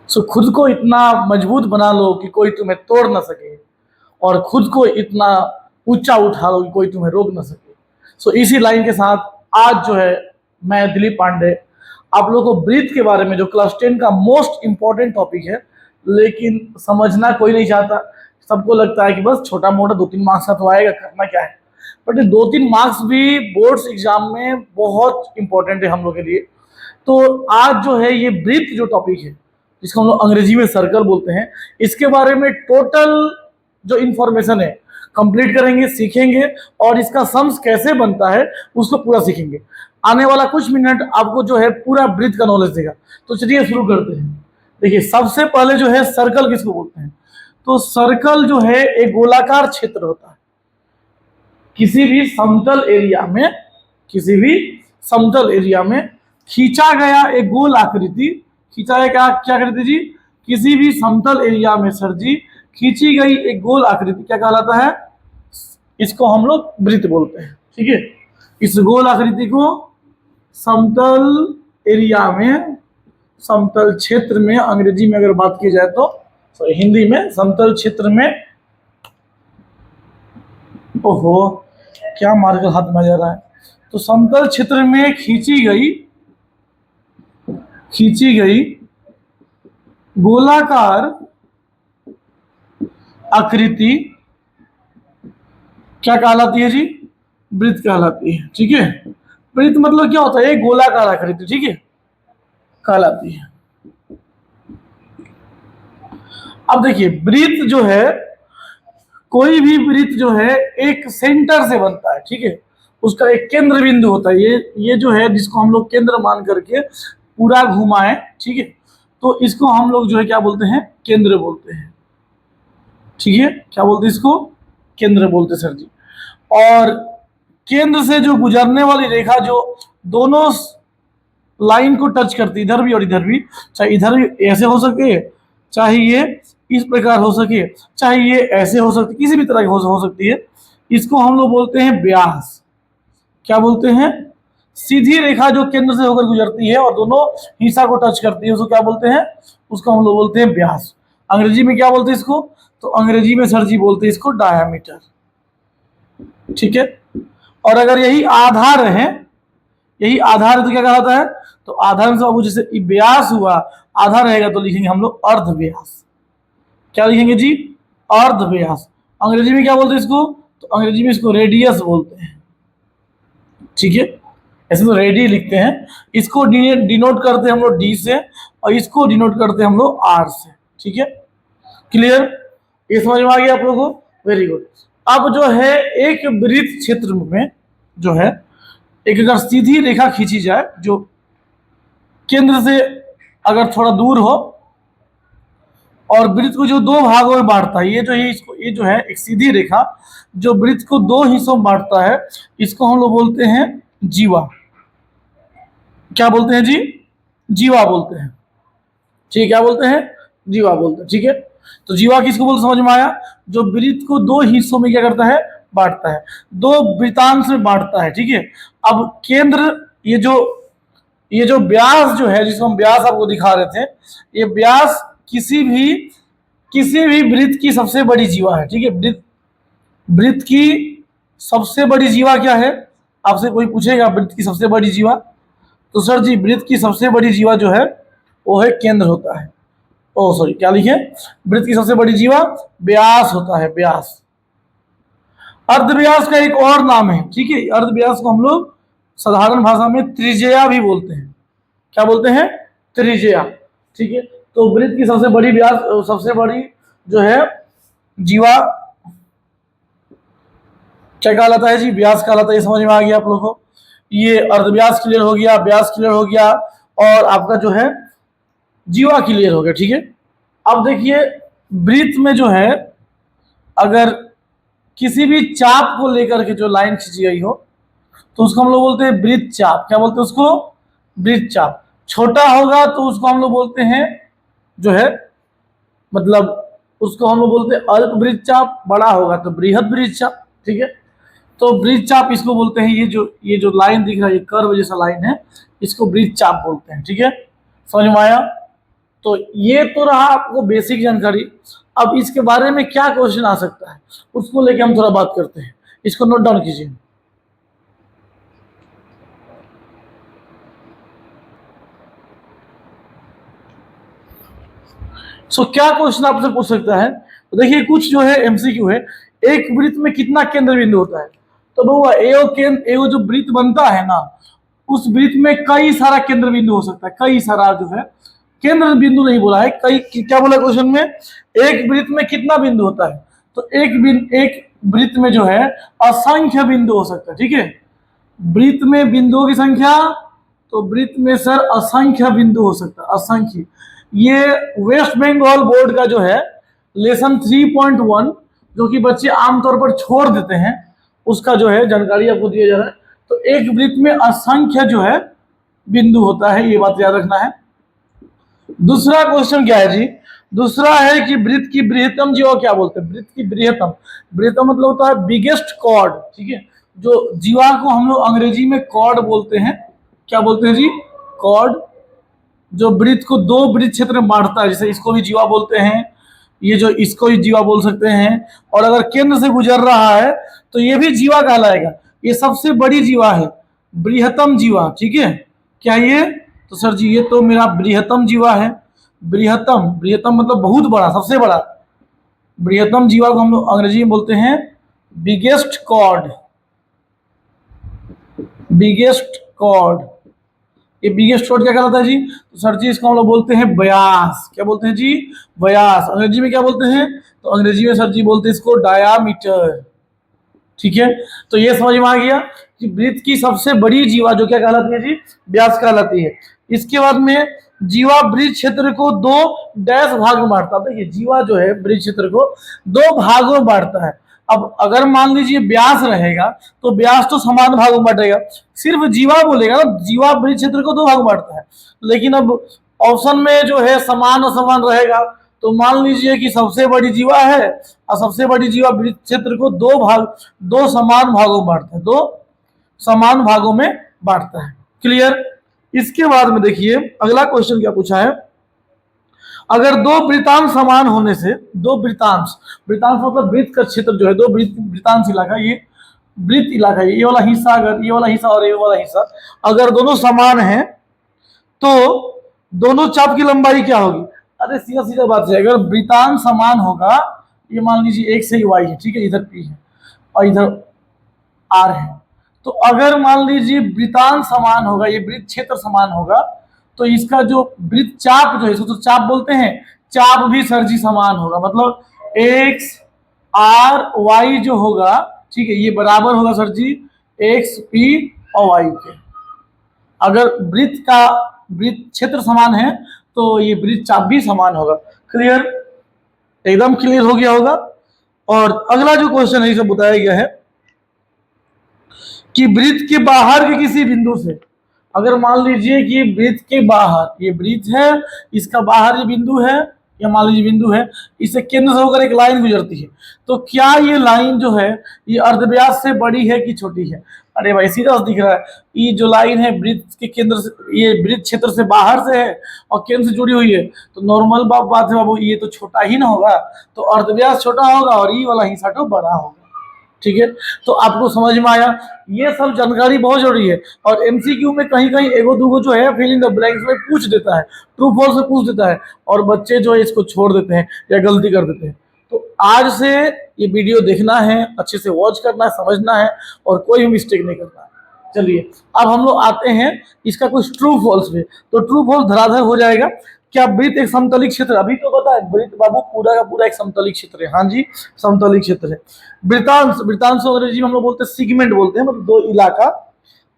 सो खुद को इतना मजबूत बना लो कि कोई तुम्हें तोड़ ना सके, और खुद को इतना ऊंचा उठा लो कि कोई तुम्हें रोक ना सके। सो इसी लाइन के साथ आज जो है मैं दिलीप पांडे आप लोगों को ब्रीथ के बारे में, जो क्लास 10 का मोस्ट इंपॉर्टेंट टॉपिक है, लेकिन समझना कोई नहीं चाहता। सबको लगता है कि बस छोटा मोटा 2-3 मार्क्स का तो आएगा, करना क्या है। बट 2-3 मार्क्स भी बोर्ड्स एग्जाम में बहुत इंपॉर्टेंट है हम लोग के लिए। तो आज जो है ये ब्रीथ जो टॉपिक है, जिसको हम लोग अंग्रेजी में सर्कल बोलते हैं, इसके बारे में टोटल जो इंफॉर्मेशन है कंप्लीट करेंगे, सीखेंगे, और इसका सम्स कैसे बनता है उसको पूरा सीखेंगे। आने वाला कुछ मिनट आपको जो है पूरा ब्रीथ का नॉलेज देगा। तो चलिए शुरू करते हैं। देखिए, सबसे पहले जो है सर्कल किसको बोलते हैं? तो सर्कल जो है एक गोलाकार क्षेत्र होता है। किसी भी समतल एरिया में खींचा गया एक गोल आकृति, खींचा गया क्या आकृति जी? किसी भी समतल एरिया में सर जी खींची गई एक गोल आकृति क्या कहलाता है? इसको हम लोग वृत्त बोलते हैं। ठीक है, इस गोल आकृति को समतल एरिया में, समतल क्षेत्र में, अंग्रेजी में अगर बात की जाए तो सॉरी हिंदी में समतल क्षेत्र में, ओहो क्या मार्कर हाथ में जा रहा है। तो समतल क्षेत्र में खींची गई गोलाकार आकृति क्या कहलाती है जी? वृत्त कहलाती है। ठीक है, वृत्त मतलब क्या होता है? एक गोलाकार आकृति, ठीक है, कहलाती है। अब देखिए, वृत्त जो है, कोई भी वृत्त जो है एक सेंटर से बनता है। ठीक है, उसका एक केंद्र बिंदु होता है। ये जो है जिसको हम लोग केंद्र मान करके पूरा घुमाएं, ठीक है, तो इसको हम लोग जो है क्या बोलते हैं? केंद्र बोलते हैं। ठीक है, क्या बोलते हैं इसको? केंद्र बोलते हैं सर जी। और केंद्र से जो गुजरने वाली रेखा जो दोनों लाइन को टच करती है, इधर भी और इधर भी, चाहे इधर भी ऐसे हो सके, चाहे ये इस प्रकार हो सके, चाहे ये ऐसे हो सकती, किसी भी तरह की हो सकती है, इसको हम लोग बोलते हैं व्यास। क्या बोलते हैं? सीधी रेखा जो केंद्र से होकर गुजरती है और दोनों हिस्सा को टच करती है, उसको क्या बोलते हैं? उसको हम लोग बोलते हैं व्यास। अंग्रेजी में क्या बोलते हैं इसको? तो अंग्रेजी में सर जी बोलते हैं इसको डायामीटर। ठीक है, और अगर यही आधार है, तो क्या कहलाता है? तो आधार से बाबू जैसे व्यास हुआ, आधार रहेगा तो लिखेंगे हम लोग अर्ध व्यास। क्या लिखेंगे जी? अर्ध व्यास। अंग्रेजी में क्या बोलते हैं इसको? तो अंग्रेजी में इसको रेडियस बोलते हैं। ठीक है, ऐसे तो रेडी लिखते हैं, इसको डिनोट करते हैं हम लोग डी से, और इसको डिनोट करते हैं हम लोग आर से। ठीक है, क्लियर? ये समझ में आ गया आप लोगों को? Very good. अब जो है एक वृत्त क्षेत्र में जो है एक अगर सीधी रेखा खींची जाए जो केंद्र से अगर थोड़ा दूर हो और वृत्त को जो दो भागों में बांटता है, ये जो है एक सीधी रेखा जो वृत्त को दो हिस्सों में बांटता है, इसको हम लोग बोलते हैं जीवा। क्या बोलते हैं जी? जीवा बोलते हैं। ठीक, क्या बोलते हैं? जीवा बोलते हैं। ठीक है, तो जीवा किसको बोलते समझ में आया? जो वृत्त को दो हिस्सों में क्या करता है? बांटता है, दो वृत्तांश में बांटता है। ठीक है, अब केंद्र, ये जो व्यास जो है, जिसको हम व्यास आपको दिखा रहे थे, ये व्यास किसी भी वृत्त की सबसे बड़ी जीवा है। ठीक है, वृत्त की सबसे बड़ी जीवा क्या है? आपसे कोई पूछेगा वृत्त की सबसे बड़ी जीवा, तो सर जी वृत्त की सबसे बड़ी जीवा जो है वो है केंद्र होता है। ओ सॉरी, क्या लिखे? वृत्त की सबसे बड़ी जीवा व्यास होता है, व्यास। अर्धव्यास का एक और नाम है। ठीक है, अर्धव्यास को हम लोग साधारण भाषा में त्रिज्या भी बोलते हैं। क्या बोलते हैं? त्रिज्या। ठीक है, तो वृत्त की सबसे बड़ी जो है जीवा क्या कहलाता है जी? व्यास कहलाता है। ये समझ में आ गया आप लोगों को? ये अर्धव्यास क्लियर हो गया, व्यास क्लियर हो गया, और आपका जो है जीवा क्लियर हो गया। ठीक है, अब देखिए वृत्त में जो है अगर किसी भी चाप को लेकर के जो लाइन खींची गई हो तो उसको हम लोग बोलते हैं वृत्त चाप। क्या बोलते हैं उसको? वृत्त चाप। छोटा होगा तो उसको हम लोग बोलते हैं जो है, मतलब उसको हम लोग बोलते हैं अल्प वृत्त चाप, बड़ा होगा तो बृहद वृत्त चाप। ठीक है, तो वृत्त चाप इसको बोलते हैं। ये जो लाइन दिख रहा है, ये कर्व जैसा लाइन है, इसको वृत्त चाप बोलते हैं। ठीक है, समझ में आया? तो ये तो रहा आपको बेसिक जानकारी। अब इसके बारे में क्या क्वेश्चन आ सकता है उसको लेके हम थोड़ा बात करते हैं, इसको नोट डाउन कीजिए। क्या क्वेश्चन आपसे पूछ सकता है, तो देखिए कुछ जो है एमसीक्यू है, एक वृत्त में कितना केंद्र बिंदु होता है। तो बहुआ एगो जो वृत्त बनता है ना, उस वृत्त में कई सारा केंद्र बिंदु हो सकता है, कई सारा जो है केंद्र बिंदु नहीं बोला है, कई क्या बोला क्वेश्चन में, एक वृत्त में कितना बिंदु होता है। तो एक वृत्त में जो है असंख्य बिंदु हो सकता है, ठीक है। वृत्त में बिंदुओं की संख्या, तो वृत्त में सर असंख्य बिंदु हो सकता है, असंख्य। ये वेस्ट बंगाल बोर्ड का जो है लेसन 3.1 जो कि बच्चे आमतौर पर छोड़ देते हैं, उसका जो है जानकारी आपको दिया जा रहा है। तो एक वृत्त में असंख्य जो है बिंदु होता है, ये बात याद रखना है। दूसरा क्वेश्चन क्या है जी, दूसरा है कि वृत्त की बृहत्तम जीवा क्या बोलते हैं। वृत्त की बृहत्तम, बृहत्तम मतलब होता है बिगेस्ट कॉर्ड, ठीक है। जो जीवा को हम लोग अंग्रेजी में कॉर्ड बोलते हैं, क्या बोलते हैं जी, कॉर्ड। जो वृत्त को दो वृत्त क्षेत्र में बांटता है, जैसे इसको भी जीवा बोलते हैं, ये जो इसको भी जीवा बोल सकते हैं। और अगर केंद्र से गुजर रहा है तो ये भी जीवा कहलाएगा। ये सबसे बड़ी जीवा है, बृहत्तम जीवा, ठीक है। क्या ये, तो सर जी ये तो मेरा बृहत्तम जीवा है। बृहत्तम, बृहत्तम मतलब बहुत बड़ा, सबसे बड़ा। बृहत्तम जीवा को हम लोग अंग्रेजी में बोलते हैं बिगेस्ट कॉर्ड, बिगेस्ट कॉर्ड। ये बिगेस्ट कॉर्ड क्या कहलाता है जी, तो सर जी इसको हम लोग बोलते हैं व्यास। क्या बोलते हैं जी, व्यास। अंग्रेजी में क्या बोलते हैं, तो अंग्रेजी में सर जी बोलते हैं इसको डायामीटर, ठीक है। तो ये समझ में आ गया कि वृत्त की सबसे बड़ी जीवा जो क्या कहलाती है जी, व्यास कहलाती है। इसके बाद में जीवा वृत्त क्षेत्र को दो डैश भाग में बांटता है। देखिए जीवा जो है वृत्त क्षेत्र को दो भागों में बांटता है। अब अगर मान लीजिए व्यास रहेगा तो व्यास तो समान भागों में बांटेगा, सिर्फ जीवा बोलेगा ना, जीवा वृत्त क्षेत्र को दो भाग में बांटता है। लेकिन अब ऑप्शन में जो है समान असमान रहेगा, तो मान लीजिए कि सबसे बड़ी जीवा है और सबसे बड़ी जीवा वृत्त क्षेत्र को दो समान भागों में बांटता है, दो समान भागों में बांटता है। क्लियर। इसके बाद में देखिए अगला क्वेश्चन क्या पूछा है, अगर दो वृत्तांश समान होने से, दो वृत्तांश, वृत्तांश मतलब वृत्त का क्षेत्र जो है, दो वृत्तांश इलाका, ये वृत्त इलाका, ये वाला हिस्सा, अगर ये वाला हिस्सा और ये वाला हिस्सा अगर दोनों समान है तो दोनों चाप की लंबाई क्या होगी। अरे सीधा सीधा बात है, अगर वृत्तांश समान होगा, ये मान लीजिए एक से वाई है, ठीक है, इधर पी है और इधर आर है। तो अगर मान लीजिए वृत्तांश समान होगा, ये वृत्त क्षेत्र समान होगा, तो इसका जो वृत्त चाप जो है, इसको तो चाप बोलते हैं, चाप भी सर जी समान होगा। मतलब एक्स आर वाई जो होगा, ठीक है, ये बराबर होगा सर जी एक्स पी और वाई के। अगर वृत्त क्षेत्र समान है तो ये वृत्त चाप भी समान होगा। क्लियर, एकदम क्लियर हो गया होगा। और अगला जो क्वेश्चन है इसे बताया गया है कि वृत्त के बाहर के किसी बिंदु से, अगर मान लीजिए कि वृत्त के बाहर, ये वृत्त है, इसका बाहर ये बिंदु है, या मान लीजिए बिंदु है, इससे केंद्र से होकर एक लाइन गुजरती है, तो क्या ये लाइन जो है ये अर्धव्यास से बड़ी है कि छोटी है। अरे भाई सीधा दिख रहा है, ये जो लाइन है वृत्त के केंद्र से, ये वृत्त क्षेत्र से बाहर से है और केंद्र से जुड़ी हुई है, तो नॉर्मल बात है बाबू, ये तो छोटा ही ना होगा, तो अर्धव्यास छोटा होगा और ये वाला हिस्सा तो बड़ा होगा। ठीक है, तो आपको समझ में आया। ये सब जानकारी बहुत जरूरी है। और एमसीक्यू में कहीं कहीं एगो दूगो जो है फिल इन द ब्लैंक्स में पूछ देता है, ट्रू फॉल्स से पूछ देता है, और बच्चे जो है इसको छोड़ देते हैं या गलती कर देते हैं। तो आज से ये वीडियो देखना है, अच्छे से वॉच करना है, समझना है और कोई भी मिस्टेक नहीं करना है। चलिए अब हम लोग आते हैं इसका कुछ ट्रू फॉल्स पे। तो ट्रू फॉल्स धराधर हो जाएगा। क्या वृत्त एक समतलिक क्षेत्र, अभी तो पता है वृत्त बाबू पूरा का पूरा एक समतलिक क्षेत्र है। हाँ जी, समतलिक क्षेत्र है। वृत्तांश अंग्रेजी में हम लोग बोलते हैं सिगमेंट बोलते हैं, मतलब दो इलाका।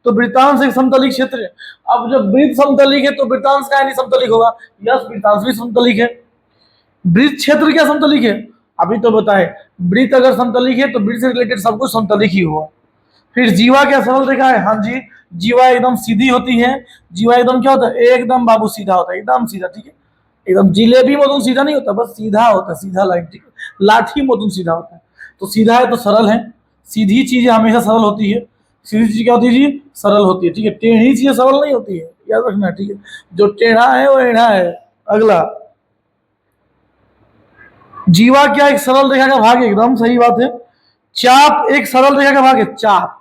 तो वृत्तांश एक समतलिक क्षेत्र है। अब जब वृत्त समतलिक है तो वृत्तांश का नहीं समतलिक होगा। यस, वृत्तांश भी समतलिक है। वृत्त क्षेत्र क्या समतलिक है, अभी तो बताए। वृत्त अगर समतलिक है तो वृत्त से रिलेटेड सब कुछ समतलिक ही हुआ। फिर जीवा क्या सरल रेखा है, हाँ जी, जीवा एकदम सीधी होती है। जीवा एकदम क्या होता है, एकदम बाबू सीधा होता है, एकदम सीधा, ठीक है। एकदम जिलेबी मतुन सीधा नहीं होता, बस सीधा होता है, सीधा लाइन, ठीक है। लाठी मतुन सीधा होता है। तो सीधा है तो सरल है, सीधी चीजें हमेशा सरल होती है। सीधी चीज क्या होती है जी, सरल होती है, ठीक है। टेढ़ी चीजें सरल नहीं होती है, याद रखना, ठीक है। जो टेढ़ा है वो टेढ़ा है। अगला जीवा क्या एक सरल रेखा का भाग है, एकदम सही बात है। चाप एक सरल रेखा का भाग है, चाप।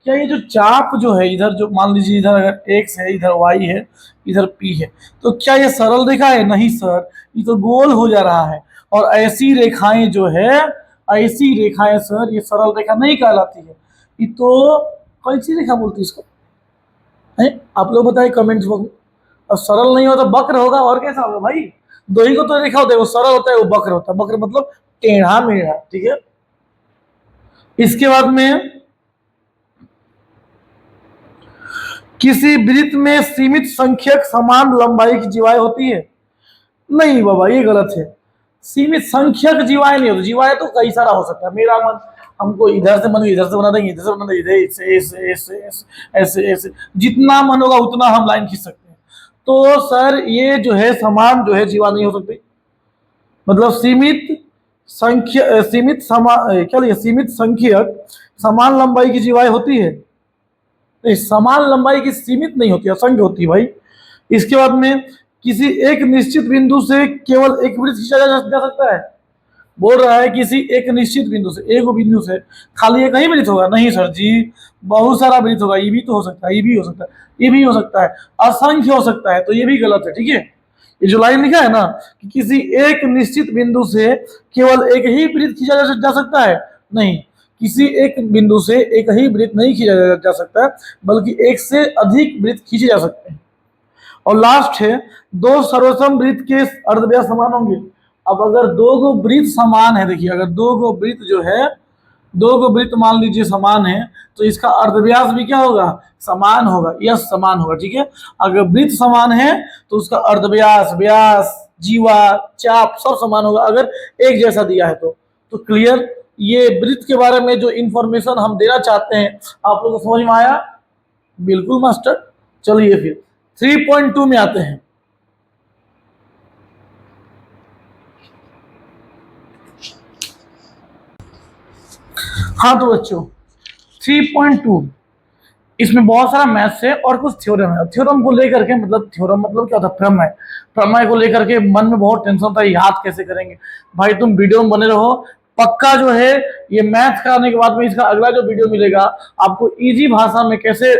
क्या ये जो चाप जो है, इधर जो मान लीजिए इधर अगर एक्स है, इधर वाई है, इधर पी है, तो क्या ये सरल रेखा है? नहीं सर, ये तो गोल हो जा रहा है। और ऐसी रेखाएं जो है, ऐसी रेखाएं सर, ये सरल रेखा नहीं कहलाती है, ये तो कौन सी रेखा बोलती है इसको है? आप लोग बताइए कमेंट्स बॉक्स में। और सरल नहीं होता वक्र होगा, और कैसा होगा भाई? दो ही को तो रेखा होता है, वो सरल होता है, वो वक्र होता है। वक्र मतलब टेढ़ा मेढ़ा, ठीक है। इसके बाद में किसी वृत्त में सीमित संख्यक समान लंबाई की जीवाएं होती है। नहीं बाबा, ये गलत है। सीमित संख्यक जीवाएं नहीं होती। जीवाएं तो कई सारा हो सकता है। मेरा मन हमको इधर से मन इधर से बना देंगे, इधर से बना देंगे, ऐसे ऐसे ऐसे ऐसे ऐसे, जितना मन होगा उतना हम लाइन खींच सकते हैं। तो सर ये जो है समान जो है जीवा नहीं हो सकती। मतलब सीमित संख्या सीमित समा क्या लिया, सीमित संख्यक समान लंबाई की जीवाएं होती है। नहीं, समान लंबाई की सीमित नहीं होती, असंख्य होती है भाई। इसके बाद में किसी एक निश्चित बिंदु से केवल एक वृत्त खींचा जा सकता है। बोल रहा है किसी एक निश्चित बिंदु से, एक बिंदु से खाली एक ही वृत्त होगा। नहीं सर जी, बहुत सारा वृत्त होगा। ये भी तो हो सकता है, ये भी हो सकता है, ये भी हो सकता है, असंख्य हो सकता है। तो ये भी गलत है, ठीक है। ये जो लाइन लिखा है ना कि किसी एक निश्चित बिंदु से केवल एक ही वृत्त खींचा जा सकता है, नहीं, किसी एक बिंदु से एक ही वृत्त नहीं खींचा जा सकता, बल्कि एक से अधिक वृत्त खींचे जा सकते हैं। और लास्ट है, दो सर्वसम वृत्त के अर्धव्यास समान होंगे। अब अगर दो गो वृत्त समान है, देखिए अगर दो गो वृत्त जो है, दो गो वृत्त मान लीजिए समान है, तो इसका अर्धव्यास भी क्या होगा? समान होगा। यस, समान होगा, ठीक है। अगर वृत्त समान है तो उसका अर्धव्यास, व्यास, जीवा, चाप सब समान होगा, अगर एक जैसा दिया है तो क्लियर। ये वृत्त के बारे में जो इंफॉर्मेशन हम देना चाहते हैं, आप लोगों को समझ में आया? बिल्कुल मास्टर। चलिए फिर 3.2 में आते हैं। हाँ तो बच्चों 3.2, इसमें बहुत सारा मैथ्स है और कुछ थ्योरम है। थ्योरम को लेकर के, मतलब थ्योरम मतलब क्या होता है? प्रमेय। प्रमेय को लेकर के मन में बहुत टेंशन होता है, याद कैसे करेंगे। भाई तुम वीडियो में बने रहो, पक्का जो है ये मैथ कराने के बाद में इसका अगला जो वीडियो मिलेगा आपको इजी भाषा में कैसे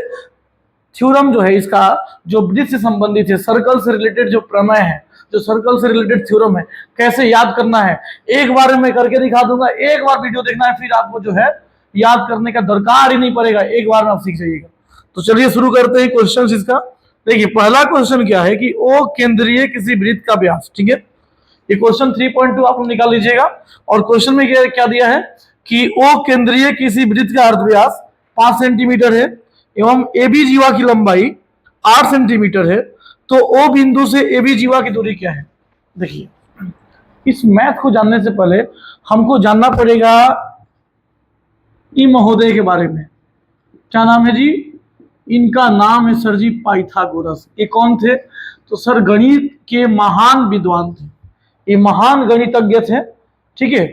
थ्योरम जो है इसका, जो वृत्त से संबंधित है, सर्कल से रिलेटेड जो प्रमेय है, जो सर्कल से रिलेटेड थ्योरम है, कैसे याद करना है, एक बार में करके दिखा दूंगा। एक बार वीडियो देखना है, फिर आपको जो है याद करने का दरकार ही नहीं पड़ेगा, एक बार में आप सीख जाइएगा। तो चलिए शुरू करते हैं क्वेश्चन इसका। देखिए पहला क्वेश्चन क्या है कि ओ केंद्रीय किसी वृत्त का व्यास, ठीक है। ये क्वेश्चन 3.2 आप निकाल लीजिएगा। और क्वेश्चन में क्या दिया है कि ओ केंद्रीय किसी वृत्त का अर्धव्यास 5 सेंटीमीटर है एवं ए बी जीवा की लंबाई 8 सेंटीमीटर है, तो ओ बिंदु से ए बी जीवा की दूरी क्या है? देखिए इस मैथ को जानने से पहले हमको जानना पड़ेगा ई महोदय के बारे में। क्या नाम है जी? इनका नाम है सर जी पाइथागोरस। ये कौन थे? तो सर गणित के महान विद्वान थे, ये महान गणितज्ञ थे, ठीक है।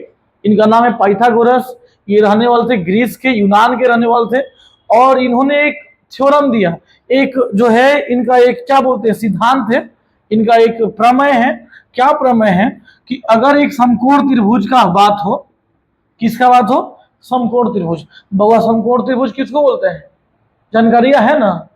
इनका नाम है पाइथागोरस। ये रहने वाले थे ग्रीस के, यूनान के रहने वाले थे। और इन्होंने एक थ्योरम दिया, एक जो है इनका एक क्या बोलते हैं सिद्धांत है, इनका एक प्रमेय है। क्या प्रमेय है कि अगर एक समकोण त्रिभुज का बात हो, किसका बात हो? समकोण त्रिभुज। बाबा समकोण त्रिभुज किसको बोलते हैं? जानकारियां है ना?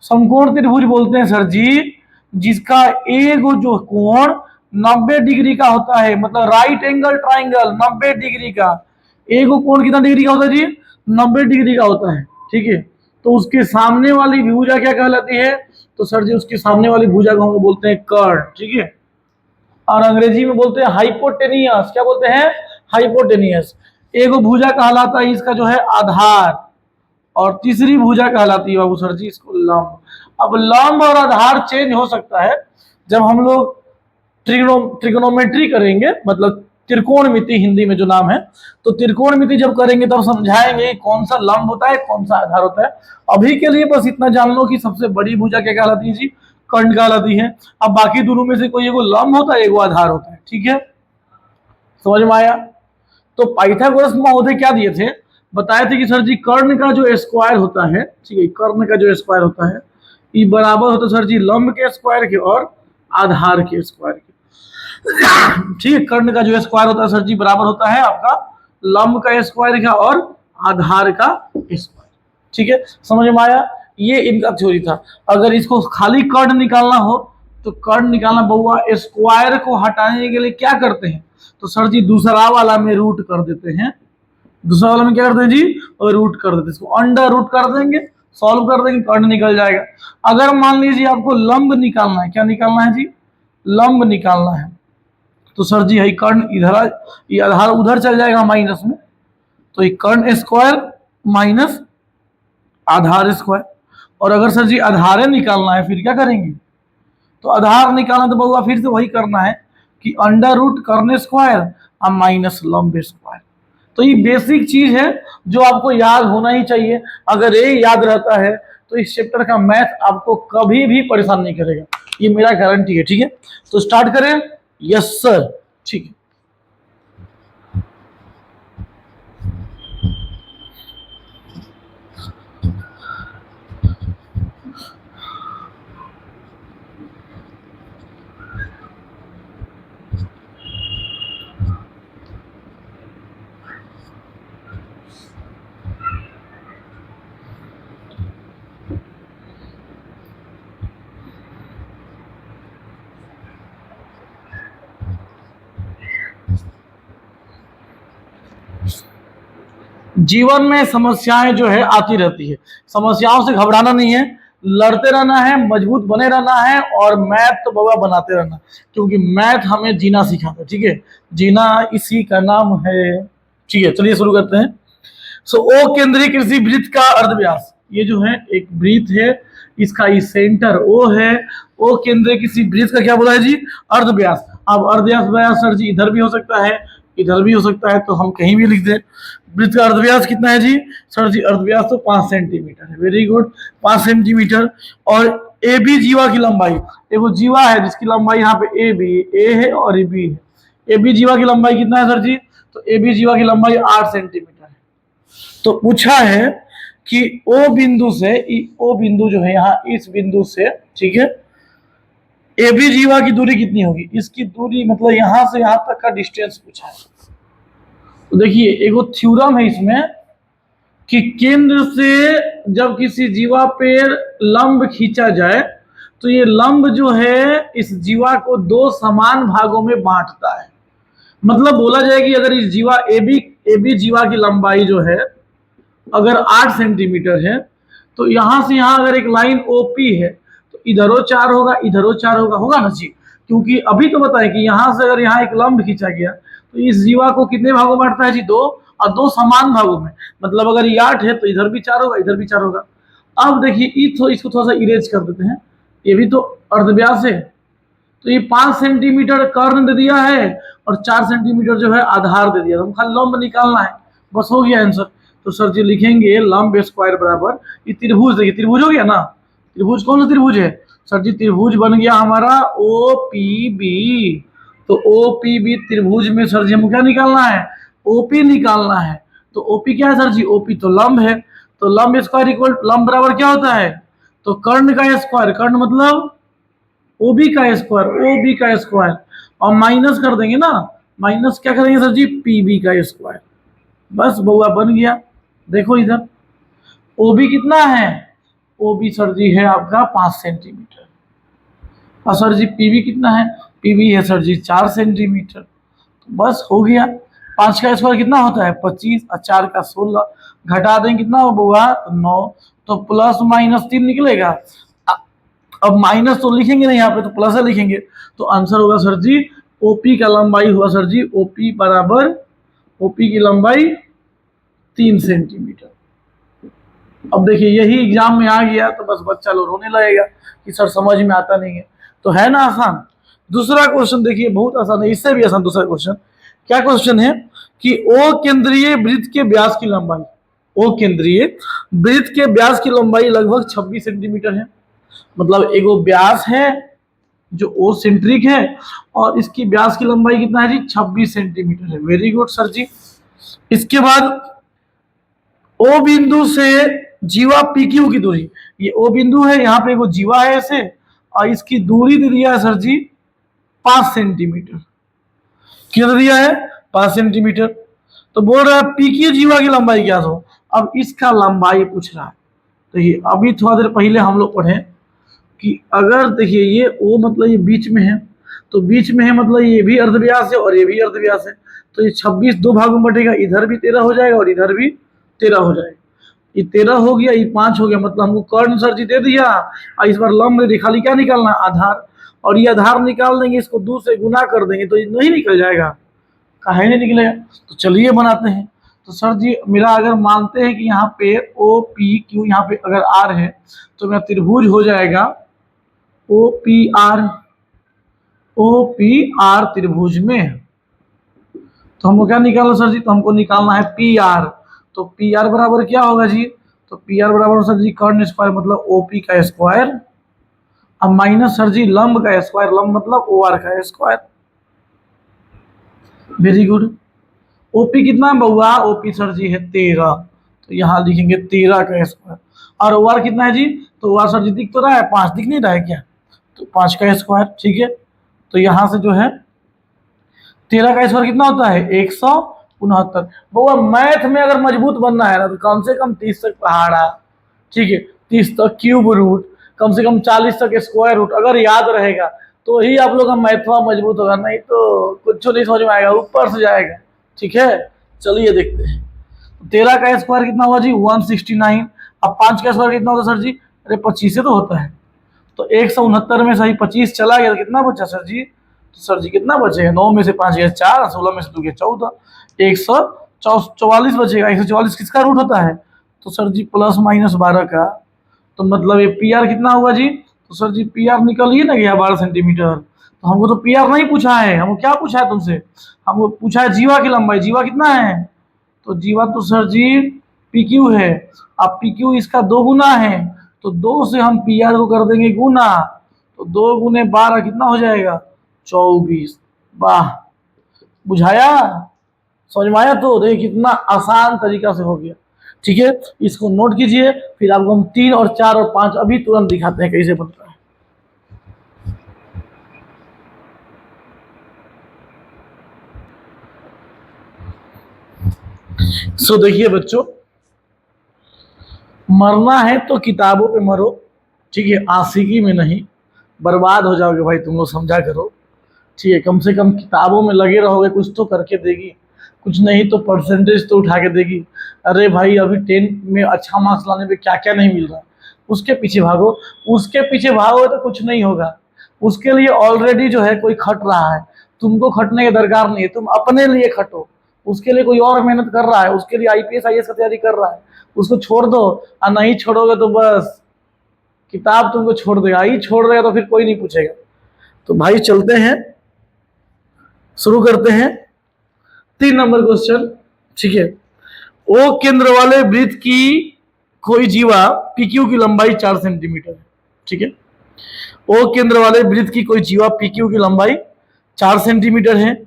समकोण त्रिभुज बोलते हैं सर जी जिसका एक जो कोण 90 डिग्री का होता है, मतलब राइट एंगल ट्राइंगल 90 डिग्री का। एक कोण कितना डिग्री का होता है जी? 90 डिग्री का होता है, ठीक है। तो उसके सामने वाली भुजा क्या कहलाती है? तो सर जी उसके सामने वाली भुजा को हम बोलते हैं कर्ण, ठीक है। और अंग्रेजी में बोलते हैं हाइपोटेनियस। क्या बोलते हैं? हाइपोटेनियस। एक भुजा कहलाता है इसका जो है आधार, और तीसरी भुजा कहलाती है बाबू सर जी इसको लंब। अब लंब और आधार चेंज हो सकता है जब हम लोग ट्रिग्नोमेट्री करेंगे, मतलब त्रिकोणमिति हिंदी में जो नाम है, तो त्रिकोणमिति जब करेंगे तब समझाएंगे कौन सा लंब होता है, कौन सा आधार होता है। अभी के लिए बस इतना जान लो कि सबसे बड़ी भुजा क्या कहलाती है जी? कर्ण कहलाती है। अब बाकी दोनों में से कोई एगो लंब होता है, एगो आधार होता है, ठीक है। समझ में आया? तो पाइथागोरस महोदय क्या दिए थे? बताए थे कि सर जी कर्ण का जो स्क्वायर होता है, ठीक है, कर्ण का जो स्क्वायर होता है ये बराबर होता है सर जी लंब के स्क्वायर के और आधार के स्क्वायर के। ठीक है, कर्ण का जो स्क्वायर होता है सर जी बराबर होता है आपका लंब का स्क्वायर का और आधार का स्क्वायर। ठीक है, समझ में आया? ये इनका थ्योरी था। अगर इसको खाली कर्ण निकालना हो तो कर्ण निकालना बउआ स्क्वायर को हटाने के लिए क्या करते हैं, तो सर जी दूसरा वाला में रूट कर देते हैं। दूसरा वाला में क्या करते हैं जी, रूट कर देते हैं, इसको अंडर रूट कर देंगे, सॉल्व कर देंगे, कर्ण निकल जाएगा। अगर मान लीजिए आपको लंब निकालना है, क्या निकालना है जी, लंब निकालना है, तो सर जी यही कर्ण इधर, ये आधार उधर चल जाएगा माइनस में, तो ये कर्ण स्क्वायर माइनस आधार स्क्वायर। और अगर सर जी आधार निकालना है फिर क्या करेंगे, तो आधार निकालना तो बउआ फिर से वही करना है कि अंडर रूट कर्ण स्क्वायर और माइनस लंब स्क्वायर। तो ये बेसिक चीज है जो आपको याद होना ही चाहिए। अगर ये याद रहता है तो इस चैप्टर का मैथ आपको कभी भी परेशान नहीं करेगा, ये मेरा गारंटी है। ठीक है, तो स्टार्ट करें। यस सर, ठीक है। जीवन में समस्याएं जो है आती रहती है, समस्याओं से घबराना नहीं है, लड़ते रहना है, मजबूत बने रहना है और मैथ तो बाबा बनाते रहना, क्योंकि मैथ हमें जीना सिखाता है। ठीक है, जीना इसी का नाम है। ठीक है, चलिए शुरू करते हैं। सो ओ केंद्रीय कृषि वृत्त का अर्धव्यास, ये जो है एक वृत्त है, इसका ये सेंटर ओ है। ओ केंद्रीय कृषि वृत्त का क्या बोला है जी, अर्धव्यास। अब अर्धव्यास सर जी इधर भी हो सकता है, इधर भी हो सकता है, तो हम कहीं भी लिख दें। वृत्त का अर्धव्यास कितना है जी, सर जी अर्धव्यास तो 5 सेंटीमीटर है। Very good, 5 centimetre. और ए बी जीवा की लंबाई, एगो जीवा है जिसकी लंबाई यहाँ पे ए है और ए बी है। ए बी जीवा की लंबाई कितना है सर जी, तो ए बी जीवा की लंबाई 8 सेंटीमीटर है। तो पूछा है कि ओ बिंदु से, ओ बिंदु जो है यहाँ इस बिंदु से, ठीक है, ए बी जीवा की दूरी कितनी होगी, इसकी दूरी मतलब यहां से यहां तक का डिस्टेंस पूछा है। तो देखिए एगो थ्योरम है इसमें कि केंद्र से जब किसी जीवा पे लंब खींचा जाए तो ये लंब जो है इस जीवा को दो समान भागों में बांटता है। मतलब बोला जाए कि अगर इस जीवा ए बी जीवा की लंबाई जो है अगर 8 सेंटीमीटर है, तो यहां से यहां अगर एक लाइन ओपी है तो इधरो 4 होगा, इधरो 4 होगा, होगा ना जी। क्योंकि अभी तो बताएं कि यहां से अगर यहाँ एक लंब खींचा गया तो इस जीवा को कितने भागों में बांटता है जी, 2, और 2 समान भागों में। मतलब अगर ये 8 है तो इधर भी 4 होगा, इधर भी 4 होगा। अब देखिए इसको थोड़ा सा इरेज कर देते हैं, ये भी तो अर्धव्यास है, तो ये 5 सेंटीमीटर कर्ण दे दिया है और 4 सेंटीमीटर जो है आधार दे दिया, तो हम खाली लंब निकालना है, बस हो गया आंसर। तो सर जी लिखेंगे लंब स्क्वायर बराबर, ये त्रिभुज, देखिए त्रिभुज हो गया ना, त्रिभुज कौन सा त्रिभुज है सर जी, त्रिभुज बन गया हमारा ओ पी बी। तो ओ पी बी त्रिभुज में सर जी हमको क्या निकालना है, ओपी निकालना है। तो ओपी क्या है सर जी, ओपी तो लंब है, तो लंब स्क्वायर इक्वल लंब बराबर क्या होता है, तो कर्ण का स्क्वायर, कर्ण मतलब ओबी का स्क्वायर, ओबी का स्क्वायर, और माइनस कर देंगे ना, माइनस क्या करेंगे सर जी, पीबी का स्क्वायर। बस बउआ बन गया। देखो इधर ओबी कितना है, ओबी सर जी है आपका 5 सेंटीमीटर, और सर जी पीबी कितना है, पीबी है सर जी 4 सेंटीमीटर। तो बस हो गया। 5 का स्क्वायर कितना होता है 25, और 4 का 16, घटा दें कितना हो बउआ, तो 9, तो प्लस माइनस 3 निकलेगा। अब माइनस तो लिखेंगे नहीं यहाँ पे, तो प्लस लिखेंगे, तो आंसर होगा सर जी ओपी का लंबाई हुआ सर जी, ओपी बराबर, ओपी की लंबाई 3 सेंटीमीटर। अब देखिए यही एग्जाम में आ गया तो बस बच्चा लोग रोने लगेगा कि सर समझ में आता नहीं है, तो है ना आसान। दूसरा क्वेश्चन देखिए बहुत आसान है, इससे भी आसान दूसरा क्वेश्चन। क्या क्वेश्चन है कि ओ केंद्रीय वृत्त के व्यास की लंबाई, ओ केंद्रीय वृत्त के व्यास की लंबाई लगभग 26 सेंटीमीटर है। मतलब एगो व्यास है जो ओ सेंट्रिक है और इसकी व्यास की लंबाई कितना है जी, 26 सेंटीमीटर है। वेरी गुड सर जी। इसके बाद ओ बिंदु से जीवा पी क्यू की दूरी, ये ओ बिंदु है, यहाँ पे एगो जीवा है ऐसे, और इसकी दूरी दे दिया है सर जी 5 सेंटीमीटर। कितना दिया है 5 सेंटीमीटर। तो बोल रहा है पी क्यू जीवा की लंबाई क्या हो। अब इसका लंबाई पूछ रहा है। तो ये अभी थोड़ा देर पहले हम लोग पढ़े कि अगर देखिए ये ओ मतलब ये बीच में है, तो बीच में है मतलब ये भी अर्धव्यास है और ये भी अर्धव्यास है। तो ये 26 दो भागों में बटेगा, इधर भी 13 हो जाएगा और इधर भी 13 हो जाएगा। ये 13 हो गया, ये 5 हो गया, मतलब हमको कर्ण सर जी दे दिया। और इस बार लंब रेखा खाली क्या निकालना, आधार। और ये आधार निकाल देंगे, इसको 2 से गुना कर देंगे तो ये नहीं निकल जाएगा, काहे नहीं निकलेगा। तो चलिए बनाते हैं। तो सर जी मेरा अगर मानते हैं कि यहाँ पे ओ पी क्यू यहाँ पे अगर आर है, तो मेरा त्रिभुज हो जाएगा O P R. O P R त्रिभुज में तो हमको क्या निकालना सर जी, तो हमको निकालना है पी आर। तो पी आर बराबर क्या होगा जी, तो पी आर बराबर सर जी कर्ण स्क्वायर मतलब ओपी का स्क्वायर, अब माइनस सर जी लंब का स्क्वायर, लंब मतलब ओ आर का स्क्वायर। Very good. ओपी कितना है बउआ, ओपी सर जी है 13, तो यहाँ लिखेंगे 13 का स्क्वायर। और ओ आर कितना है जी, तो ओ आर सर जी दिख तो रहा है 5, दिख नहीं रहा है क्या, तो 5 का स्क्वायर। ठीक है, तो यहाँ से जो है 13 का स्क्वायर कितना होता है 169। बउआ मैथ में अगर मजबूत बनना है ना तो कम से कम 30 तक पहाड़ा, ठीक है, 30 तक क्यूब रूट, कम से कम 40 तक स्क्वायर रूट अगर याद रहेगा तो ही आप लोग का मैथवा मजबूत होगा, नहीं तो कुछ नहीं समझ में आएगा, ऊपर से जाएगा। ठीक है, चलिए देखते हैं। 13 का स्क्वायर कितना हुआ जी 169। अब 5 का स्क्वायर कितना होता है सर जी, अरे 25 से तो होता है। तो 169 में सही 25 चला गया तो कितना बचा सर जी, तो सर जी कितना बचेगा, 9 में से 5 गया 4, 16 में से 2 गया 14, 144 बचेगा। 144 किसका रूट होता है, तो सर जी प्लस माइनस 12 का। तो मतलब ये पी आर कितना हुआ जी, तो सर जी पी आर निकलिए ना गया 12 सेंटीमीटर। तो हमको तो पी आर नहीं पूछा है, हमको क्या पूछा है तुमसे, हमको पूछा है जीवा की लंबाई। जीवा कितना है, तो जीवा तो सर जी पी क्यू है। अब पी क्यू इसका 2 गुना है, तो 2 से हम पी आर को कर देंगे गुना, तो 2 गुने 12 कितना हो जाएगा 24। वाह, बुझाया, समझ में आया। तो देखिए कितना आसान तरीका से हो गया। ठीक है, इसको नोट कीजिए, फिर आपको हम 3 और 4 और 5 अभी तुरंत दिखाते हैं कैसे बनता है। सो देखिए बच्चों, मरना है तो किताबों पे मरो, ठीक है, आशिकी में नहीं, बर्बाद हो जाओगे भाई तुम लोग, समझा करो। ठीक है, कम से कम किताबों में लगे रहोगे, कुछ तो करके देगी, कुछ नहीं तो परसेंटेज तो उठा के देगी। अरे भाई अभी 10 में अच्छा मार्क्स लाने पे क्या क्या नहीं मिल रहा, उसके पीछे भागो। उसके पीछे भागोगे तो कुछ नहीं होगा, उसके लिए ऑलरेडी जो है कोई खट रहा है, तुमको खटने की दरकार नहीं है, तुम अपने लिए खटो। उसके लिए कोई और मेहनत कर रहा है, उसके लिए आईपीएस आईएएस का तैयारी कर रहा है, उसको छोड़ दो। और नहीं छोड़ोगे तो बस किताब तुमको छोड़ देगा, ही छोड़ देगा तो फिर कोई नहीं पूछेगा। तो भाई चलते हैं, शुरू करते हैं 3 नंबर क्वेश्चन। ठीक है, ओ केंद्र वाले वृत्त की कोई जीवा पीक्यू की लंबाई 4 सेंटीमीटर है। ठीक है, ओ केंद्र वाले वृत्त की कोई जीवा पीक्यू की लंबाई 4 सेंटीमीटर है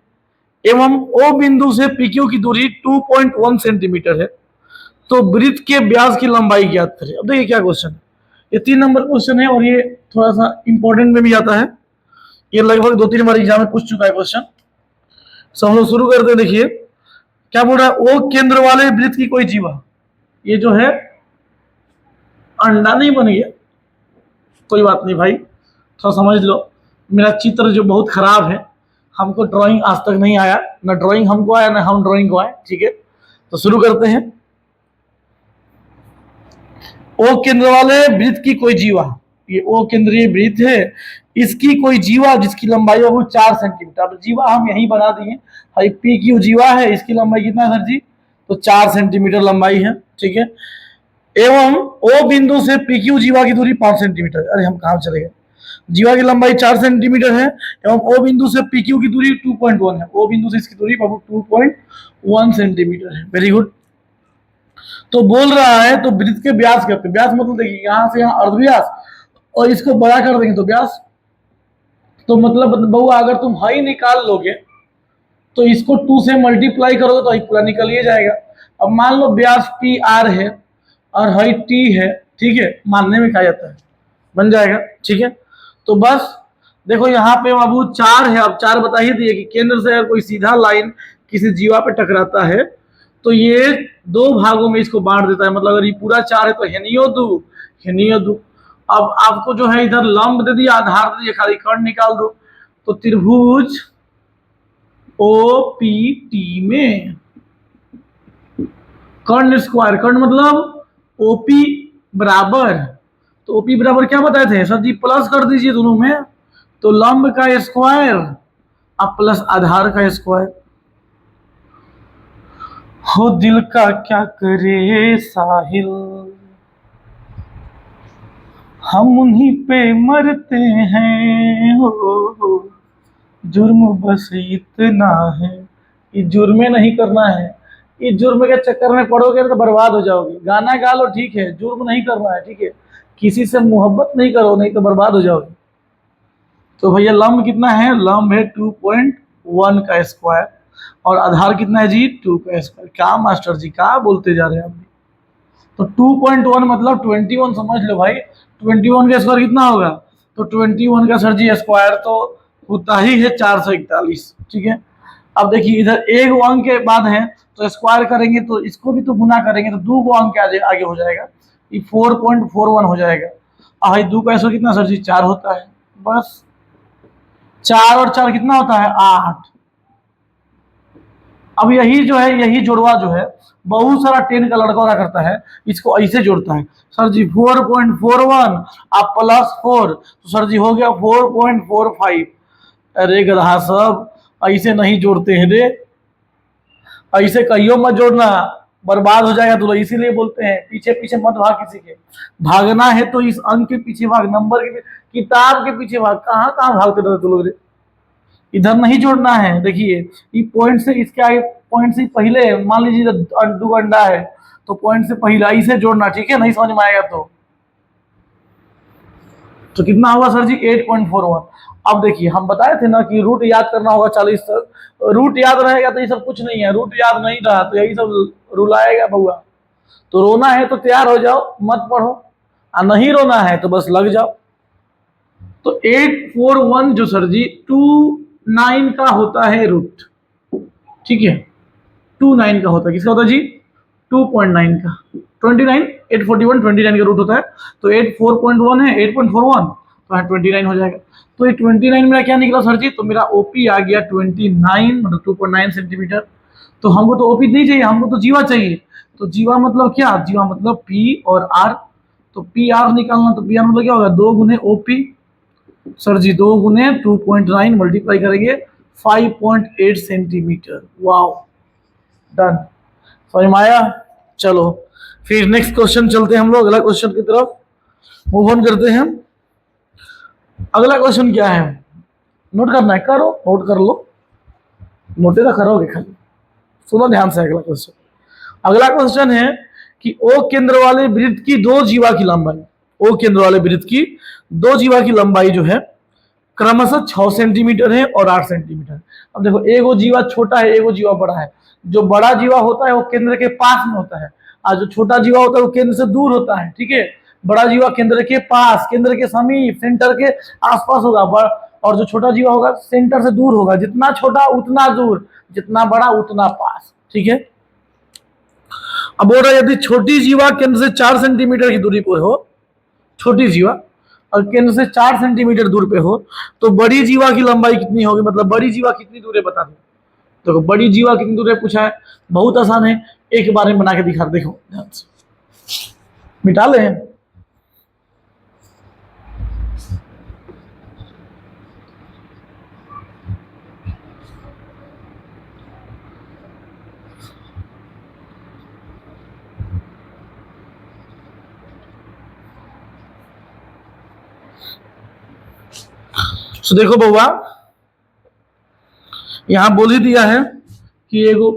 एवं ओ बिंदु से पीक्यू की दूरी 2.1 सेंटीमीटर है, तो वृत्त के व्यास की लंबाई ज्ञात करें। अब देखिए क्या क्वेश्चन है, ये 3 नंबर क्वेश्चन है और ये थोड़ा सा इंपॉर्टेंट में भी आता है, ये लगभग 2-3 बार एग्जाम में पूछ चुका है क्वेश्चन। सो हम लोग शुरू करते हैं। देखिए क्या बोल रहा है, ओ केंद्र वाले वृत्त की कोई जीवा, ये जो है अंडा नहीं बन गया, कोई बात नहीं भाई, थोड़ा समझ लो। मेरा चित्र जो बहुत खराब है, हमको ड्राइंग आज तक नहीं आया, ना ड्राइंग हमको आया ना हम ड्राइंग को आए। ठीक है, तो शुरू करते हैं। ओ केंद्र वाले वृत्त की कोई जीवा, ये ओ केंद्रीय वृत्त है, इसकी कोई जीवा जिसकी लंबाई है वो 4 सेंटीमीटर। अब जीवा हम यही बना दिए, भाई पी क्यू जीवा है, इसकी लंबाई कितना है सर जी, तो 4 सेंटीमीटर लंबाई है। ठीक है, एवं ओ बिंदु से पी क्यू जीवा की दूरी 5 सेंटीमीटर। अरे हम कहाँ चले गए, जीवा की लंबाई 4 सेंटीमीटर है एवं ओ बिंदु से पी क्यू की दूरी 2.1 है, ओ बिंदु से इसकी दूरी 2.1 सेंटीमीटर है। Very good. तो बोल रहा है तो वृत्त के व्यास कहते हैं, व्यास मतलब देखिए यहाँ से यहाँ अर्धव्यास, और इसको बड़ा कर देंगे तो व्यास। तो मतलब बउआ अगर तुम हाई निकाल लोगे तो इसको 2 से मल्टीप्लाई करोगे तो पूरा निकल ही जाएगा। अब मान लो व्यास पी आर है और हाई टी है, ठीक है, मानने में कहा जाता है, बन जाएगा। ठीक है, तो बस देखो यहाँ पे बाबू 4 है, अब 4 बता ही दिए कि केंद्र से अगर कोई सीधा लाइन किसी जीवा पे टकराता है तो ये 2 भागों में इसको बांट देता है। मतलब अगर ये पूरा 4 है तो हेनियो दो, हेनियो दो। अब आपको जो है इधर लंब दे दिया, आधार दे दिया, खाली कर्ण निकाल दो। तो त्रिभुज ओपीटी में कर्ण स्क्वायर, कर्ण मतलब ओपी बराबर, तो ओपी बराबर क्या बताए थे सर जी, प्लस कर दीजिए दोनों में, तो लंब का स्क्वायर अब प्लस आधार का स्क्वायर। हो दिल का क्या करे साहिल, हम उन्हीं पे मरते हैं हो, जुर्म बस इतना है। ये जुर्मे नहीं करना है, इस जुर्म के चक्कर में पड़ोगे तो बर्बाद हो जाओगे। गाना गा लो ठीक है, जुर्म नहीं करना है, ठीक है। किसी से मोहब्बत नहीं करो, नहीं तो बर्बाद हो जाओगे। तो भैया लंब कितना है, लंब है 2.1 का स्क्वायर, और आधार कितना है जी 2 का स्क्वायर। क्या मास्टर जी क्या बोलते जा रहे हैं आप? तो 2.1 मतलब 21 समझ लो भाई। 21 का स्क्वायर कितना होगा, तो 21 का सर जी स्क्वायर तो होता ही है 441, ठीक है। अब देखिए इधर एक अंक के बाद है तो स्क्वायर करेंगे तो इसको भी तो गुना करेंगे तो 2 अंक आगे हो जाएगा, ये 4.41 हो जाएगा। भाई 2 का स्क्वायर कितना सर जी 4 होता है, बस 4 और 4 कितना होता है 8। अब यही जो है, यही जुड़वा जो है बहुत सारा 10 का लड़का क्या करता है, इसको ऐसे जोड़ता है सर जी 4.41 आप प्लस 4, तो सर जी हो गया 4.45। अरे गधा सब ऐसे नहीं जोड़ते हैं रे, ऐसे कहियो मत जोड़ना, बर्बाद हो जाएगा। तो इसीलिए बोलते हैं पीछे पीछे मत भाग किसी के, भागना है तो इस अंक के पीछे भाग, नंबर के किताब के पीछे भाग, कहाँ कहाँ भागते रहते लोग रे। इधर नहीं जोड़ना है। देखिए ये पॉइंट से इसके आगे, पॉइंट से पहले मान लीजिए 2 अंडा है तो पॉइंट से पहले इसे जोड़ना, ठीक है। नहीं समझ में आएगा तो कितना होगा सर जी 8.41। अब देखिए हम बताए थे ना कि रूट याद करना होगा 40 तक, रूट याद रहेगा तो ये सब कुछ नहीं है, रूट याद नहीं रहा तो यही सब रुलाएगा बउआ। तो रोना है तो तैयार हो जाओ, मत पढ़ो, और नहीं रोना है तो बस लग जाओ। तो 841 जो सर जी 29 का होता है रूट, ठीक है। 29 का होता है, किसका होता है जी 2.9 का, 29 841 29 का रूट होता है। तो 84.1 है 8.41 तो 29 हो जाएगा। तो ये 29 मेरा क्या निकला सर जी, तो मेरा ओपी आ गया 29 मतलब 2.9 सेंटीमीटर। तो हमको तो ओपी नहीं चाहिए, हमको तो जीवा चाहिए। तो जीवा मतलब क्या, जीवा मतलब पी और आर। तो पी आर निकालना, तो पी आर मतलब क्या होगा 2 गुने ओपी, सर जी 2 गुने 2.9 मल्टीप्लाई करेंगे 5.8 सेंटीमीटर। वाओ डन, समझ में आया। चलो फिर नेक्स्ट क्वेश्चन चलते हैं हम लोग, अगला क्वेश्चन की तरफ मूव ऑन करते हैं। अगला क्वेश्चन क्या है, नोट करना है करो, नोट कर लो, नोटे तो करोगे खाली, सुनो ध्यान से। अगला क्वेश्चन है कि ओ केंद्र वाले वृत्त की 2 जीवा की लंबाई, ओ केंद्र वाले वृत्त की 2 जीवा की लंबाई जो है क्रमशः 6 सेंटीमीटर है और 8 सेंटीमीटर। अब देखो एगो जीवा छोटा है, एगो जीवा बड़ा है। जो बड़ा जीवा होता है वो केंद्र के पास में होता है, और जो छोटा जीवा होता है वो केंद्र से दूर होता है, ठीक है। बड़ा जीवा केंद्र के पास, केंद्र के समीप, सेंटर के आसपास होगा, और जो छोटा जीवा होगा सेंटर से दूर होगा। जितना छोटा उतना दूर, जितना बड़ा उतना पास, ठीक है। अब बोल रहा है यदि छोटी जीवा केंद्र से 4 सेंटीमीटर की दूरी पर हो, छोटी जीवा और केंद्र से 4 सेंटीमीटर दूर पे हो, तो बड़ी जीवा की लंबाई कितनी होगी, मतलब बड़ी जीवा कितनी दूर है बता दो। देखो बड़ी जीवा कितनी दूर है पूछा है, बहुत आसान है, एक बार में बना के दिखा, देखो ध्यान से मिटा ले। तो देखो बउआ यहां बोल ही दिया है कि एगो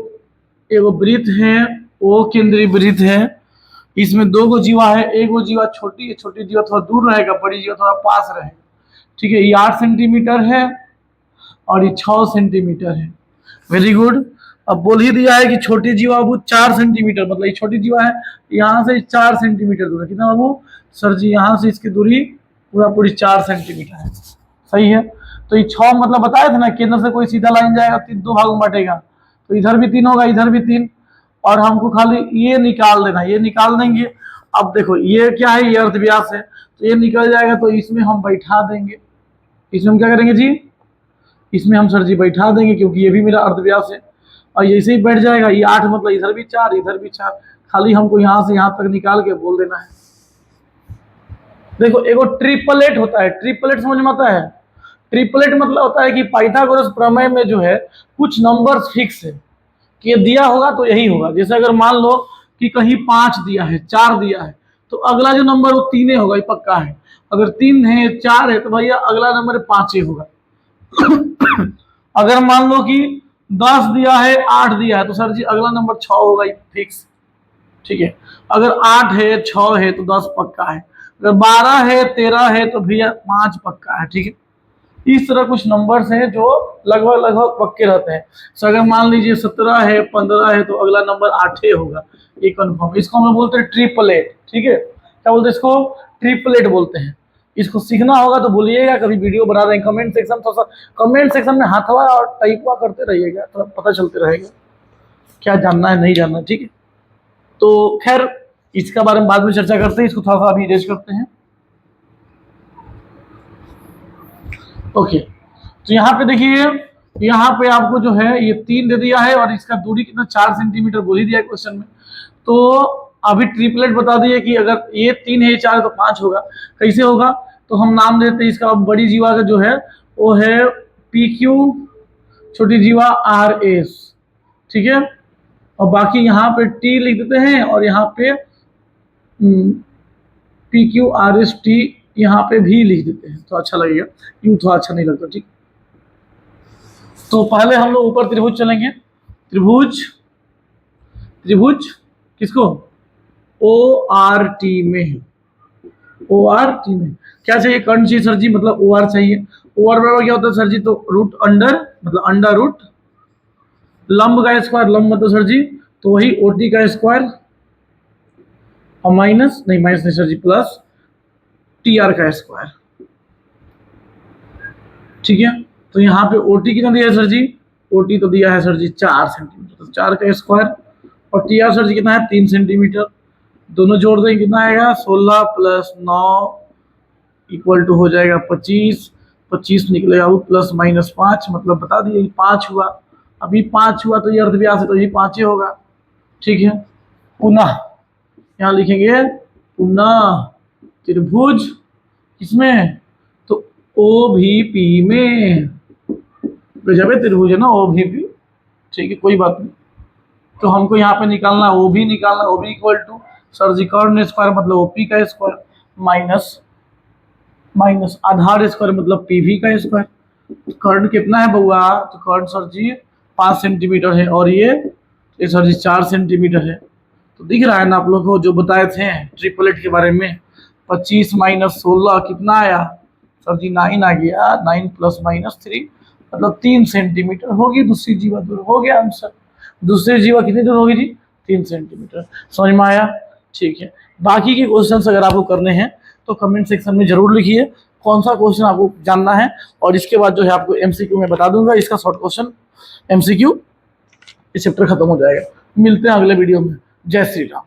एगो वृत्त है, ओ केंद्रीय वृत्त है, इसमें 2 गो जीवा है, एगो जीवा छोटी है, छोटी जीवा थोड़ा दूर रहेगा, बड़ी जीवा थोड़ा पास रहेगा, ठीक है। ये 8 सेंटीमीटर है और ये 6 सेंटीमीटर है, वेरी गुड। अब बोल ही दिया है कि छोटी जीवा बाबू 4 सेंटीमीटर, मतलब ये छोटी जीवा है, यहाँ से 4 सेंटीमीटर दूर है। कितना बाबू, सर जी यहाँ से इसकी दूरी पूरा पूरी 4 सेंटीमीटर है, सही है। तो ये 6 मतलब बताया था ना, केंद्र से कोई सीधा लाइन जाएगा 2 भागों में बटेगा, तो इधर भी 3 होगा, इधर भी 3, और हमको खाली ये निकाल देना, ये निकाल देंगे। अब देखो ये क्या है, ये अर्ध व्यास है, तो ये निकल जाएगा, तो इसमें हम बैठा देंगे। इसमें हम क्या करेंगे जी, इसमें हम सर जी बैठा देंगे, क्योंकि ये भी मेरा अर्ध व्यास है, और ऐसे ही बैठ जाएगा। ये 8 मतलब इधर भी 4, इधर भी 4, खाली हमको यहाँ से यहाँ तक निकाल के बोल देना है। देखो एगो ट्रिपलेट होता है, ट्रिपलेट समझ में आता है? ट्रिपलेट मतलब होता है कि पाइथागोरस प्रमेय में जो है कुछ नंबर्स फिक्स है कि ये दिया होगा तो यही होगा। जैसे अगर मान लो कि कहीं 5 दिया है, 4 दिया है, तो अगला जो नंबर वो 3 होगा, ये पक्का है। अगर 3 है, 4 है, तो भैया अगला नंबर 5 होगा। अगर मान लो कि 10 दिया है, 8 दिया है, तो सर जी अगला नंबर 6 होगा, ये फिक्स। ठीक है, अगर 8 है, 6 है, तो 10 पक्का है। अगर 12 है, 13 है, तो भैया 5 पक्का है। ठीक है, इस तरह कुछ नंबर्स हैं जो लगभग लगभग पक्के रहते हैं। तो अगर मान लीजिए 17 है, 15 है, तो अगला नंबर 8 होगा, ये कंफर्म। इसको हम लोग बोलते हैं ट्रिपलेट। ठीक है, क्या बोलते हैं इसको? ट्रिपलेट बोलते हैं। इसको सीखना होगा तो बोलिएगा, कभी वीडियो बना रहे हैं कमेंट सेक्शन, थोड़ा सा कमेंट सेक्शन में हाथवा और टाइपवा करते रहिएगा, तो पता चलते रहेगा क्या जानना है, नहीं जानना है। ठीक है, तो खैर इसका बारे में बाद में चर्चा करते हैं, इसको थोड़ा सा अभी इरेज करते हैं। ओके, तो यहाँ पे देखिए, यहाँ पे आपको जो है ये 3 दे दिया है, और इसका दूरी कितना, 4 सेंटीमीटर बोल ही दिया है क्वेश्चन में। तो अभी ट्रिपलेट बता दिए कि अगर ये 3 है, 4 है, तो 5 होगा। कैसे होगा, तो हम नाम देते हैं इसका, बड़ी जीवा का जो है वो है PQ, छोटी जीवा RS। ठीक है, और बाकी यहाँ पे T लिख देते हैं, और यहाँ पे PQRST यहाँ पे भी लिख देते हैं, तो अच्छा लगेगा, यूं थोड़ा अच्छा नहीं लगता। ठीक, तो पहले हम लोग ऊपर त्रिभुज चलेंगे। त्रिभुज, त्रिभुज किसको? ORT में, ORT में क्या चाहिए? कर्ण चाहिए सर जी, मतलब OR चाहिए। OR बराबर क्या होता है सर जी? तो रूट अंडर, मतलब अंडर रूट लंब का स्क्वायर, लंब मतलब सर जी तो वही OT का स्क्वायर, और माइनस नहीं, माइनस नहीं सर जी, प्लस TR का स्क्वायर। ठीक है, तो यहाँ पे OT कितना दिया है सर जी? OT तो दिया है सर जी 4 सेंटीमीटर, तो 4 का स्क्वायर, और TR सर जी कितना है? 3 सेंटीमीटर। दोनों जोड़ देंगे कितना आएगा? 16 प्लस 9 इक्वल टू हो जाएगा 25। 25 निकलेगा वो, प्लस माइनस 5, मतलब बता दिए 5 हुआ। अभी 5 हुआ, तो ये अर्धव्यास है, तो ये 5 ही होगा। ठीक है, पुनः यहाँ लिखेंगे पुनः त्रिभुज किसमें? तो OVP में। जब त्रिभुज है ना OVP। ठीक है, कोई बात नहीं। तो हमको यहाँ पे निकालना OB, निकालना OB equal to sir ji कर्ण स्क्वायर मतलब OP का स्क्वायर, माइनस माइनस आधार स्क्वायर मतलब PV का स्क्वायर। कर्ण कितना है बउआ? तो कर्ण सर जी 5 सेंटीमीटर है, और ये सर जी 4 सेंटीमीटर है। तो दिख रहा है ना आप लोग को जो बताए थे ट्रिपलेट के बारे में? 25 माइनस 16 कितना आया सर जी? 9 आ गया। 9 प्लस माइनस 3 मतलब 3 सेंटीमीटर होगी दूसरी जीवा दूर। हो गया आंसर। दूसरी जीवा कितनी दूर होगी जी? 3 सेंटीमीटर। समझ में आया? ठीक है, बाकी के क्वेश्चन अगर आपको करने हैं तो कमेंट सेक्शन में जरूर लिखिए कौन सा क्वेश्चन आपको जानना है, और इसके बाद जो है आपको MCQ में बता दूंगा। इसका शॉर्ट क्वेश्चन MCQ इस चैप्टर खत्म हो जाएगा। मिलते हैं अगले वीडियो में। जय श्री राम।